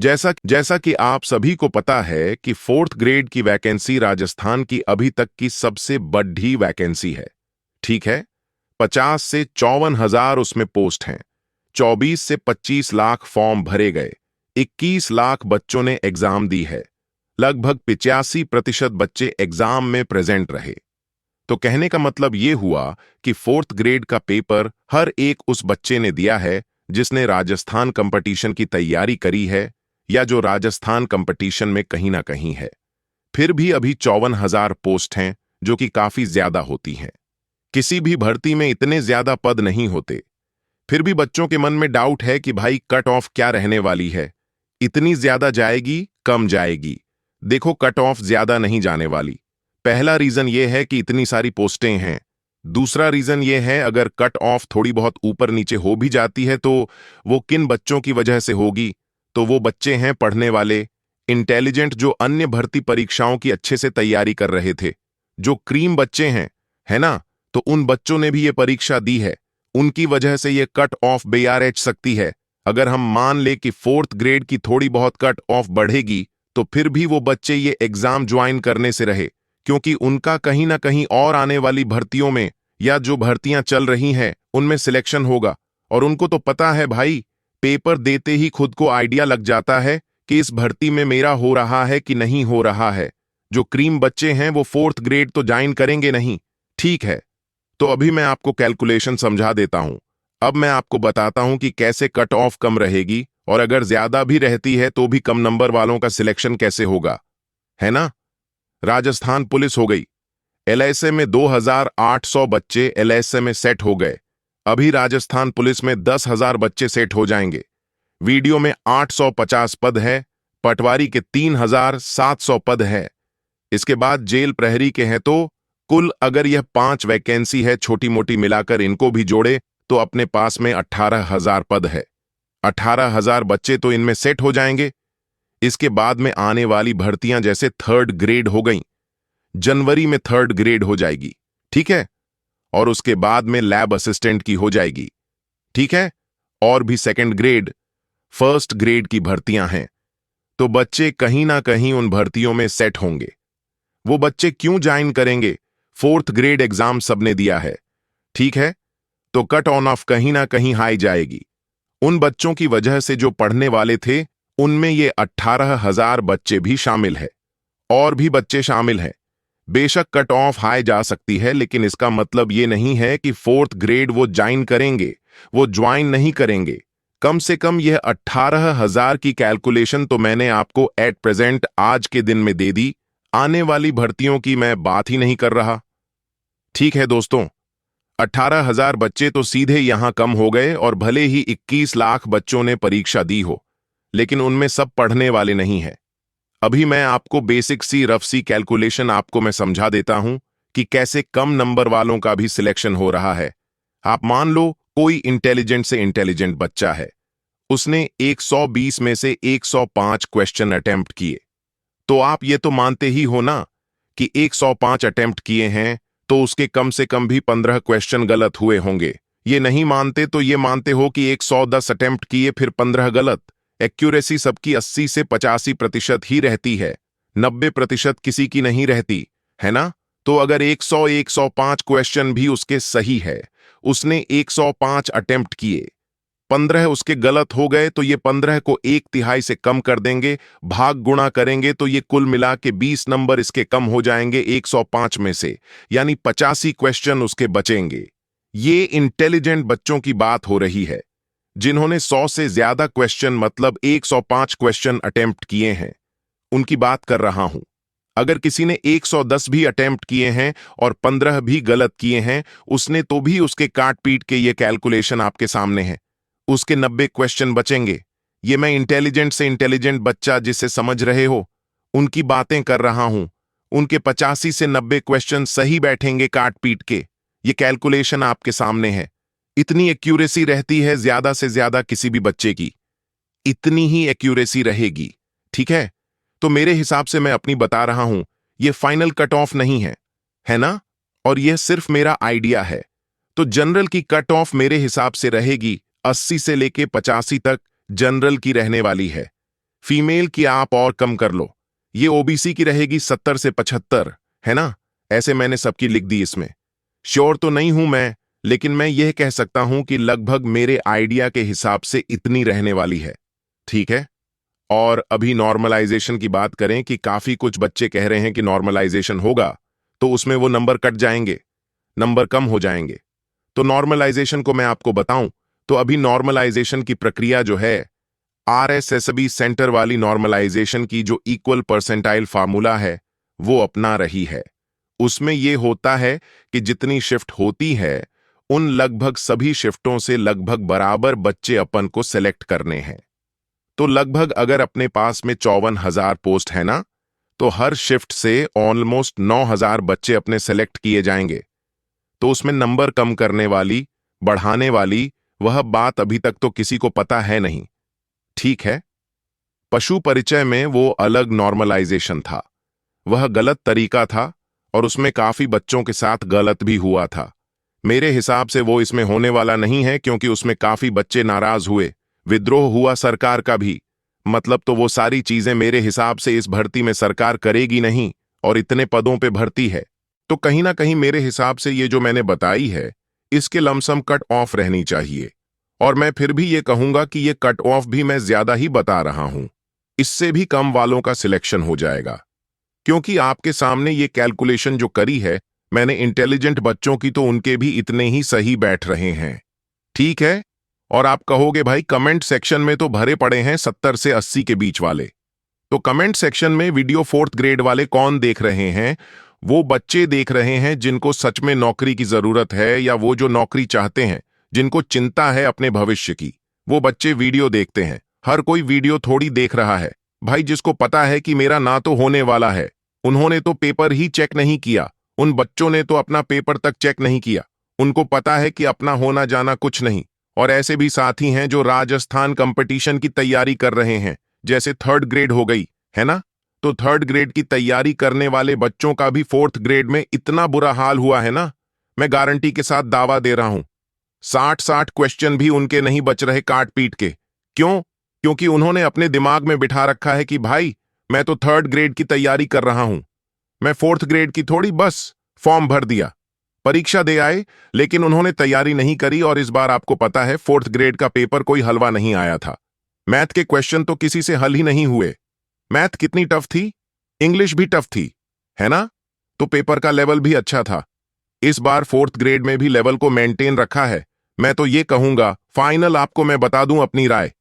जैसा जैसा कि आप सभी को पता है कि फोर्थ ग्रेड की वैकेंसी राजस्थान की अभी तक की सबसे बड़ी वैकेंसी है। ठीक है, 50 से 54,000 उसमें पोस्ट हैं। 24 से 25 लाख फॉर्म भरे गए। 21 लाख बच्चों ने एग्जाम दी है। लगभग 85% बच्चे एग्जाम में प्रेजेंट रहे। तो कहने का मतलब यह हुआ कि फोर्थ ग्रेड का पेपर हर एक उस बच्चे ने दिया है जिसने राजस्थान कंपटीशन की तैयारी करी है या जो राजस्थान कंपटीशन में कहीं ना कहीं है। फिर भी अभी 54,000 पोस्ट हैं, जो कि काफी ज्यादा होती हैं। किसी भी भर्ती में इतने ज्यादा पद नहीं होते। फिर भी बच्चों के मन में डाउट है कि भाई कट ऑफ क्या रहने वाली है, इतनी ज्यादा जाएगी, कम जाएगी। देखो, कट ऑफ ज्यादा नहीं जाने वाली। पहला रीजन यह है कि इतनी सारी पोस्टें हैं। दूसरा रीजन यह है, अगर कट ऑफ थोड़ी बहुत ऊपर नीचे हो भी जाती है तो वो किन बच्चों की वजह से होगी? तो वो बच्चे हैं पढ़ने वाले, इंटेलिजेंट, जो अन्य भर्ती परीक्षाओं की अच्छे से तैयारी कर रहे थे, जो क्रीम बच्चे हैं, है ना? तो उन बच्चों ने भी ये परीक्षा दी है, उनकी वजह से ये कट ऑफ BRH सकती है। अगर हम मान ले कि फोर्थ ग्रेड की थोड़ी बहुत कट ऑफ बढ़ेगी, तो फिर भी वो बच्चे ये एग्जाम ज्वाइन करने से रहे, क्योंकि उनका कहीं ना कहीं और आने वाली भर्तियों में या जो भर्तियां चल रही हैं उनमें सिलेक्शन होगा। और उनको तो पता है भाई, पेपर देते ही खुद को आइडिया लग जाता है कि इस भर्ती में मेरा हो रहा है कि नहीं हो रहा है। जो क्रीम बच्चे हैं वो फोर्थ ग्रेड तो ज्वाइन करेंगे नहीं। ठीक है, तो अभी मैं आपको कैलकुलेशन समझा देता हूं। अब मैं आपको बताता हूं कि कैसे कट ऑफ कम रहेगी, और अगर ज्यादा भी रहती है तो भी कम नंबर वालों का सिलेक्शन कैसे होगा, है ना? राजस्थान पुलिस हो गई। LSA में 2,800 बच्चे LSA में सेट हो गए। अभी राजस्थान पुलिस में 10,000 बच्चे सेट हो जाएंगे। वीडियो में 850 पद है। पटवारी के 3,700 पद है। इसके बाद जेल प्रहरी के हैं, तो कुल अगर यह 5 वैकेंसी है, छोटी मोटी मिलाकर इनको भी जोड़े, तो अपने पास में 18,000 पद है। 18,000 बच्चे तो इनमें सेट हो जाएंगे। इसके बाद में आने वाली भर्तियां जैसे थर्ड ग्रेड हो गई, जनवरी में थर्ड ग्रेड हो जाएगी, ठीक है? और उसके बाद में लैब असिस्टेंट की हो जाएगी, ठीक है? और भी सेकंड ग्रेड, फर्स्ट ग्रेड की भर्तियां हैं। तो बच्चे कहीं ना कहीं उन भर्तियों में सेट होंगे। वो बच्चे क्यों ज्वाइन करेंगे? फोर्थ ग्रेड एग्जाम सबने दिया है, ठीक है? तो कट ऑन ऑफ कहीं ना कहीं हाई जाएगी। उन बच्चों की वजह से जो पढ़ने वाले थे, उनमें ये 18,000 बच्चे भी शामिल है। और भी बच्चे शामिल हैं। बेशक कट ऑफ हाई जा सकती है, लेकिन इसका मतलब ये नहीं है कि फोर्थ ग्रेड वो ज्वाइन करेंगे। वो ज्वाइन नहीं करेंगे। कम से कम यह 18,000 की कैलकुलेशन तो मैंने आपको एट प्रेजेंट आज के दिन में दे दी। आने वाली भर्तियों की मैं बात ही नहीं कर रहा। ठीक है दोस्तों, 18,000 बच्चे तो सीधे यहां कम हो गए, और भले ही 21 लाख बच्चों ने परीक्षा दी हो, लेकिन उनमें सब पढ़ने वाले नहीं हैं। अभी मैं आपको बेसिक सी रफ सी कैलकुलेशन आपको मैं समझा देता हूं कि कैसे कम नंबर वालों का भी सिलेक्शन हो रहा है। आप मान लो कोई इंटेलिजेंट से इंटेलिजेंट बच्चा है, उसने 120 में से 105 क्वेश्चन अटेम्प्ट किए। तो आप ये तो मानते ही हो ना कि 105 अटेम्प्ट किए हैं, तो उसके कम से कम भी 15 क्वेश्चन गलत हुए होंगे। ये नहीं मानते तो ये मानते हो कि 110 अटेम्प्ट किए फिर 15 गलत। एक्यूरेसी सबकी 80 से 85% ही रहती है, 90% किसी की नहीं रहती, है ना? तो अगर 105 क्वेश्चन भी उसके सही है, उसने 105 अटेम्प्ट किए, 15 उसके गलत हो गए, तो ये 15 को 1/3 से कम कर देंगे, भाग गुणा करेंगे तो ये कुल मिला के 20 नंबर इसके कम हो जाएंगे 105 में से, यानी 85 क्वेश्चन उसके बचेंगे। ये इंटेलिजेंट बच्चों की बात हो रही है, जिन्होंने 100 से ज्यादा क्वेश्चन मतलब 105 क्वेश्चन अटेम्प्ट किए हैं, उनकी बात कर रहा हूं। अगर किसी ने 110 भी अटेम्प्ट किए हैं और 15 भी गलत किए हैं, उसने तो भी उसके काट पीट के ये कैलकुलेशन आपके सामने है, उसके 90 क्वेश्चन बचेंगे। ये मैं इंटेलिजेंट से इंटेलिजेंट बच्चा जिसे समझ रहे हो, उनकी बातें कर रहा हूं। उनके 85 से 90 क्वेश्चन सही बैठेंगे काट पीट के। ये कैलकुलेशन आपके सामने है। इतनी एक्यूरेसी रहती है ज्यादा से ज्यादा किसी भी बच्चे की, इतनी ही एक्यूरेसी रहेगी, ठीक है? तो मेरे हिसाब से मैं अपनी बता रहा हूं, ये फाइनल कट ऑफ नहीं है ना? और यह सिर्फ मेरा आइडिया है। तो जनरल की कट ऑफ मेरे हिसाब से रहेगी 80 से लेके 85 तक जनरल की रहने वाली है। फीमेल की आप और कम कर लो, ये ओबीसी की रहेगी 70 से 75, है ना? ऐसे मैंने सबकी लिख दी इसमें। श्योर तो नहीं हूं मैं, लेकिन मैं यह कह सकता हूं कि लगभग मेरे आइडिया के हिसाब से इतनी रहने वाली है। ठीक है। और अभी नॉर्मलाइजेशन की बात करें कि काफी कुछ बच्चे कह रहे हैं कि नॉर्मलाइजेशन होगा तो उसमें वो नंबर कट जाएंगे, नंबर कम हो जाएंगे। तो नॉर्मलाइजेशन को मैं आपको बताऊं तो अभी नॉर्मलाइजेशन की प्रक्रिया जो है, आरएसएसबी सेंटर वाली नॉर्मलाइजेशन की जो इक्वल परसेंटाइल फार्मूला है वो अपना रही है। उसमें यह होता है कि जितनी शिफ्ट होती है उन लगभग सभी शिफ्टों से लगभग बराबर बच्चे अपन को सेलेक्ट करने हैं। तो लगभग अगर अपने पास में 54,000 पोस्ट है ना, तो हर शिफ्ट से ऑलमोस्ट 9,000 बच्चे अपने सेलेक्ट किए जाएंगे। तो उसमें नंबर कम करने वाली, बढ़ाने वाली, वह बात अभी तक तो किसी को पता है नहीं। ठीक है। पशु परिचय में वो अलग नॉर्मलाइजेशन था, वह गलत तरीका था और उसमें काफी बच्चों के साथ गलत भी हुआ था। मेरे हिसाब से वो इसमें होने वाला नहीं है क्योंकि उसमें काफी बच्चे नाराज हुए, विद्रोह हुआ सरकार का भी। मतलब तो वो सारी चीजें मेरे हिसाब से इस भर्ती में सरकार करेगी नहीं और इतने पदों पे भर्ती है। तो कहीं ना कहीं मेरे हिसाब से ये जो मैंने बताई है इसके लमसम कट ऑफ रहनी चाहिए। और मैं फिर भी ये कहूंगा कि ये कट ऑफ भी मैं ज्यादा ही बता रहा हूं, इससे भी कम वालों का सिलेक्शन हो जाएगा। क्योंकि आपके सामने ये कैलकुलेशन जो करी है मैंने इंटेलिजेंट बच्चों की, तो उनके भी इतने ही सही बैठ रहे हैं। ठीक है। और आप कहोगे भाई कमेंट सेक्शन में तो भरे पड़े हैं 70 से 80 के बीच वाले। तो कमेंट सेक्शन में वीडियो 4th ग्रेड वाले कौन देख रहे हैं? वो बच्चे देख रहे हैं जिनको सच में नौकरी की जरूरत है, या वो जो नौकरी चाहते हैं, जिनको चिंता है अपने भविष्य की, वो बच्चे वीडियो देखते हैं। हर कोई वीडियो थोड़ी देख रहा है भाई। जिसको पता है कि मेरा ना तो होने वाला है, उन्होंने तो पेपर ही चेक नहीं किया। उन बच्चों ने तो अपना पेपर तक चेक नहीं किया। उनको पता है कि अपना होना जाना कुछ नहीं। और ऐसे भी साथी हैं जो राजस्थान कंपटीशन की तैयारी कर रहे हैं, जैसे 3rd ग्रेड हो गई है ना। तो 3rd ग्रेड की तैयारी करने वाले बच्चों का भी 4th ग्रेड में इतना बुरा हाल हुआ है ना, मैं गारंटी के साथ दावा दे रहा हूं 60-60 क्वेश्चन भी उनके नहीं बच रहे काट पीट के। क्यों? क्योंकि उन्होंने अपने दिमाग में बिठा रखा है कि भाई मैं तो 3rd ग्रेड की तैयारी कर रहा हूं, मैं 4th ग्रेड की थोड़ी, बस फॉर्म भर दिया, परीक्षा दे आए, लेकिन उन्होंने तैयारी नहीं करी। और इस बार आपको पता है 4th ग्रेड का पेपर कोई हलवा नहीं आया था। मैथ के क्वेश्चन तो किसी से हल ही नहीं हुए। मैथ कितनी टफ थी, इंग्लिश भी टफ थी, है ना। तो पेपर का लेवल भी अच्छा था। इस बार 4th ग्रेड में भी लेवल को मेंटेन रखा है। मैं तो ये कहूंगा, फाइनल आपको मैं बता दूं अपनी राय।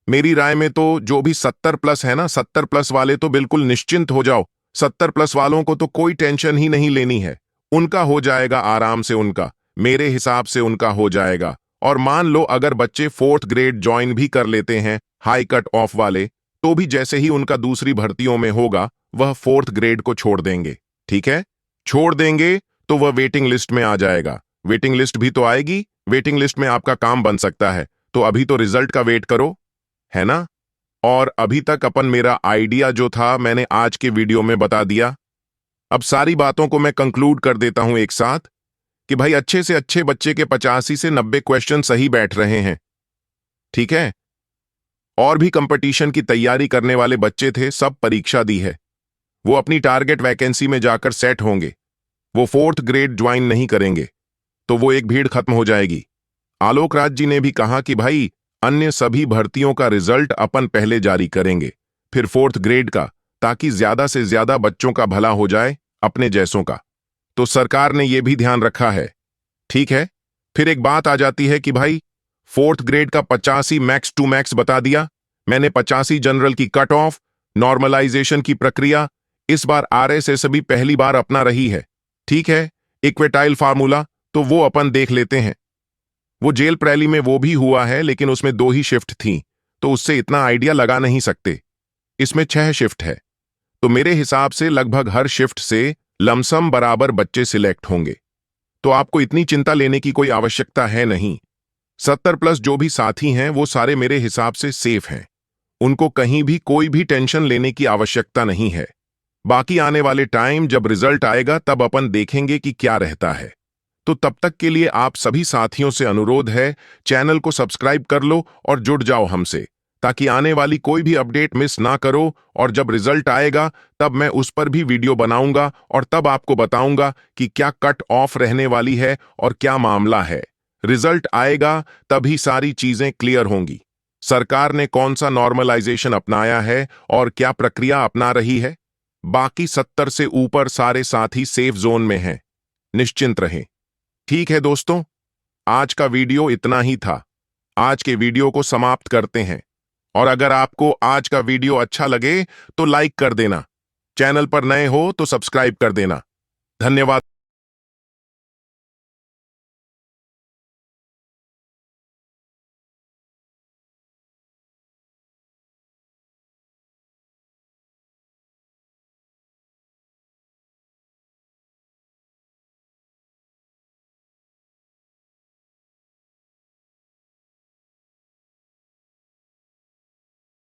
मेरी राय में तो जो भी 70+ है ना, 70+ वाले तो बिल्कुल निश्चिंत हो जाओ। 70+ वालों को तो कोई टेंशन ही नहीं लेनी है, उनका हो जाएगा आराम से। उनका, मेरे हिसाब से उनका हो जाएगा। और मान लो अगर बच्चे 4th ग्रेड ज्वाइन भी कर लेते हैं हाई कट ऑफ वाले, तो भी जैसे ही उनका दूसरी भर्तियों में होगा वह 4th ग्रेड को छोड़ देंगे। ठीक है। छोड़ देंगे तो वह वेटिंग लिस्ट में आ जाएगा। वेटिंग लिस्ट भी तो आएगी, वेटिंग लिस्ट में आपका काम बन सकता है। तो अभी तो रिजल्ट का वेट करो, है ना। और अभी तक अपन, मेरा आइडिया जो था मैंने आज के वीडियो में बता दिया। अब सारी बातों को मैं कंक्लूड कर देता हूं एक साथ कि भाई अच्छे से अच्छे बच्चे के 85 से 90 क्वेश्चन सही बैठ रहे हैं। ठीक है। और भी कंपटीशन की तैयारी करने वाले बच्चे थे, सब परीक्षा दी है, वो अपनी टारगेट वैकेंसी में जाकर सेट होंगे। वो 4th ग्रेड ज्वाइन नहीं करेंगे तो वो एक भीड़ खत्म हो जाएगी। आलोक राज जी ने भी कहा कि भाई अन्य सभी भर्तियों का रिजल्ट अपन पहले जारी करेंगे, फिर 4th ग्रेड का, ताकि ज्यादा से ज्यादा बच्चों का भला हो जाए, अपने जैसों का। तो सरकार ने यह भी ध्यान रखा है। ठीक है। फिर एक बात आ जाती है कि भाई 4th ग्रेड का 85 मैक्स टू मैक्स बता दिया मैंने। 85 जनरल की कट ऑफ, नॉर्मलाइजेशन की प्रक्रिया इस बार आरएसएसबी पहली बार अपना रही है। ठीक है। इक्वेटाइल फार्मूला तो वो अपन देख लेते हैं। वो जेल प्रैली में वो भी हुआ है, लेकिन उसमें 2 ही शिफ्ट थी, तो उससे इतना आइडिया लगा नहीं सकते। इसमें 6 शिफ्ट है, तो मेरे हिसाब से लगभग हर शिफ्ट से लमसम बराबर बच्चे सिलेक्ट होंगे। तो आपको इतनी चिंता लेने की कोई आवश्यकता है नहीं। 70+ जो भी साथी हैं वो सारे मेरे हिसाब से सेफ हैं, उनको कहीं भी कोई भी टेंशन लेने की आवश्यकता नहीं है। बाकी आने वाले टाइम जब रिजल्ट आएगा तब अपन देखेंगे कि क्या रहता है। तो तब तक के लिए आप सभी साथियों से अनुरोध है, चैनल को सब्सक्राइब कर लो और जुड़ जाओ हमसे, ताकि आने वाली कोई भी अपडेट मिस ना करो। और जब रिजल्ट आएगा तब मैं उस पर भी वीडियो बनाऊंगा और तब आपको बताऊंगा कि क्या कट ऑफ रहने वाली है और क्या मामला है। रिजल्ट आएगा तभी सारी चीजें क्लियर होंगी। सरकार ने कौन सा नॉर्मलाइजेशन अपनाया है और क्या प्रक्रिया अपना रही है। बाकी 70 से ऊपर सारे साथी सेफ जोन में हैं, निश्चिंत रहें। ठीक है दोस्तों, आज का वीडियो इतना ही था। आज के वीडियो को समाप्त करते हैं। और अगर आपको आज का वीडियो अच्छा लगे तो लाइक कर देना, चैनल पर नए हो तो सब्सक्राइब कर देना। धन्यवाद।